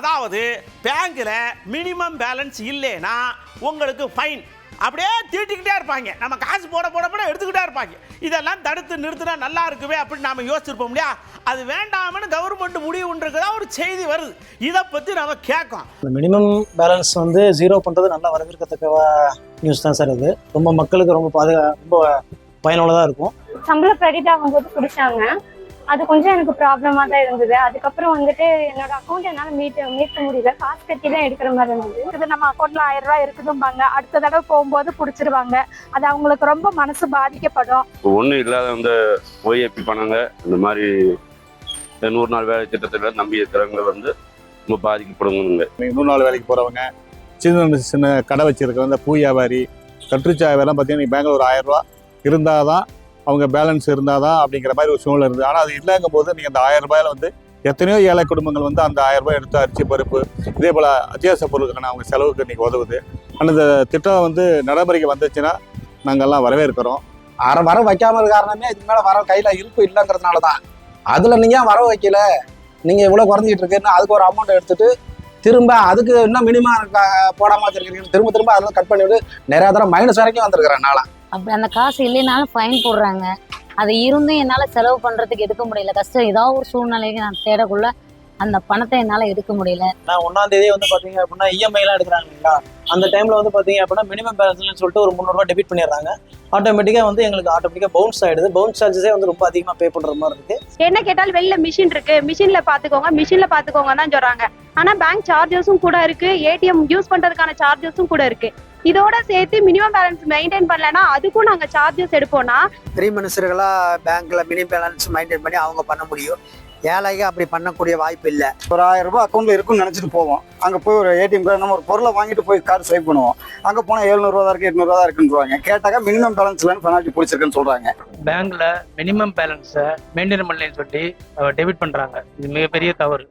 அதாவது பேங்க்ல minimum balance இல்லைன்னா உங்களுக்கு ஃபைன். அப்படியே தீட்டிக்கிட்டே இருப்பாங்க, நம்ம காசு போட போட போட எடுத்துக்கிட்டே இருப்பாங்க. இதெல்லாம் தடுத்து நிறுத்தினா நல்லா இருக்குவே அப்படின்னு நாம யோசிச்சிருப்போம் இல்லையா? அது வேண்டாம்னு கவர்மெண்ட் முடிவுன்றதுக்கு தான் ஒரு செய்தி வருது. இதை பற்றி நம்ம கேட்கோம். மினிமம் பேலன்ஸ் வந்து ஜீரோ பண்ணுறது நல்லா வரவேற்கத்தக்க நியூஸ் தான் சார். இது ரொம்ப மக்களுக்கு ரொம்ப ரொம்ப பயனுள்ளதாக இருக்கும். சம்பளம் கிரெடிட் ஆகும்போது பிடிச்சாங்க, அது கொஞ்சம் எனக்கு ப்ராப்ளமாக தான் இருந்தது. அதுக்கப்புறம் வந்துட்டு என்னோட அக்கௌண்ட் என்னால் மீட்க முடியல, காசு கட்டி தான் எடுக்கிற மாதிரி இருந்தது. இது நம்ம அக்கௌண்ட்ல 1000 ரூபாய் இருக்குதும்பாங்க, அடுத்த தடவை போகும்போது பிடிச்சிருவாங்க. அது அவங்களுக்கு ரொம்ப மனசு பாதிக்கப்படும். ஒன்றும் இல்லாத வந்து ஓஏபி பணங்க இந்த மாதிரி 100 நாள் வேலை திட்டத்தில் நம்பி இருக்கிறவங்க வந்து ரொம்ப பாதிக்கப்படுங்க. 100 நாள் வேலைக்கு போகிறவங்க, சின்ன சின்ன கடை வச்சிருக்கவங்க, பூ வியாபாரி, கட்டுச்சாய் வேலை பார்த்தீங்கன்னா பேங்க்ல ஒரு 1000 ரூபா இருந்தால் தான் அவங்க பேலன்ஸ் இருந்தால் தான் அப்படிங்கிற மாதிரி ஒரு சூழ்நிலை இருக்குது. ஆனால் அது இல்லைங்கும் போது நீங்கள் அந்த 1000 ரூபாயில் வந்து எத்தனையோ ஏழை குடும்பங்கள் வந்து அந்த 1000 ரூபாய் எடுத்து அரிசி பருப்பு இதே போல் அத்தியாவசிய பொருளுக்கான அவங்க செலவுக்கு இன்றைக்கி உதவுது. ஆனால் இந்த திட்டம் வந்து நடைமுறைக்கு வந்துச்சுன்னா நாங்கள்லாம் வரவேற்கிறோம். வர வைக்காமல் காரணமே இதுக்கு மேலே வர கையில் இருப்பு இல்லைங்கிறதுனால தான். அதில் நீங்கள் வர வைக்கல, நீங்கள் இவ்வளோ குறைஞ்சிட்டு இருக்குன்னா அதுக்கு ஒரு அமௌண்ட் எடுத்துட்டு திரும்ப அதுக்கு இன்னும் மினிமம் போடாமல் வச்சிருக்கீங்க, திரும்ப திரும்ப அதெல்லாம் கட் பண்ணிவிட்டு நிறையா தடவை மைனஸ் வரைக்கும் வந்திருக்கிறேன் நாளாக. அப்படி அந்த காசு இல்லைனாலும் ஃபைன் போடுறாங்க. அது இருந்தும் என்னால் செலவு பண்ணுறதுக்கு எடுக்க முடியல. கஷ்டம் ஏதாவது ஒரு சூழ்நிலைக்கு நான் தேடக்குள்ள அந்த பணத்தை என்னால் எடுக்க முடியல. நான் 1ஆம் தேதியே வந்து பார்த்தீங்க அப்படின்னா இஎம்ஐலாம் எடுக்கிறாங்க இல்லைங்களா? அந்த டைமில் வந்து பார்த்தீங்க அப்படின்னா மினிமம் பேலன்ஸ்னு சொல்லிட்டு ஒரு 300 ரூபா டெபிட் பண்ணிடுறாங்க. ஆட்டோமேட்டிக்காக வந்து எங்களுக்கு ஆட்டோமேட்டிக்காக பவுன்ஸ் ஆகிடுது. பவுன்ஸ் சார்ஜஸே வந்து ரொம்ப அதிகமாக பே பண்ணுற மாதிரி இருக்குது. என்ன கேட்டாலும் வெளில மிஷின் இருக்கு, மிஷின்ல பாத்துக்கோங்க தான் சொல்றாங்க. ஆனா பேங்க் சார்ஜஸும் கூட இருக்கு, ஏடிஎம் யூஸ் பண்றதுக்கான சார்ஜஸும் கூட இருக்கு. இதோட சேர்த்து மினிமம் பேலன்ஸ் மெயின்டைன் பண்ணலன்னா அதுக்கும் நாங்க சார்ஜஸ் எடுப்போம்னா பெரிய மனுஷர்களா பேங்க்ல மினிமம் பேலன்ஸ் மெயின்டைன் பண்ணி அவங்க பண்ண முடியும். ஏழைக்கு அப்படி பண்ணக்கூடிய வாய்ப்பு இல்லை. ஒரு 1000 ரூபாய் அக்கௌண்ட்ல இருக்குன்னு நினச்சிட்டு போவோம். அங்கே போய் ஒரு ஏடிஎம் கார்டு நம்ம ஒரு பொருளை வாங்கிட்டு போய் கார்டு ஸ்வைப் பண்ணுவோம். அங்கே போனால் 700 ரூபா தான் இருக்கு, 800 ரூபா தான் இருக்குன்னு கேட்டாக்கா மினிமம் பேலன்ஸ்லன்னு பெனால்ட்டி பிடிச்சிருக்குன்னு சொல்றாங்க. பேங்க்ல மினிமம் பேலன்ஸை மெயின்டைன் பண்ணலன்னு சொல்லி டெபிட் பண்றாங்க. இது மிகப்பெரிய தவறு.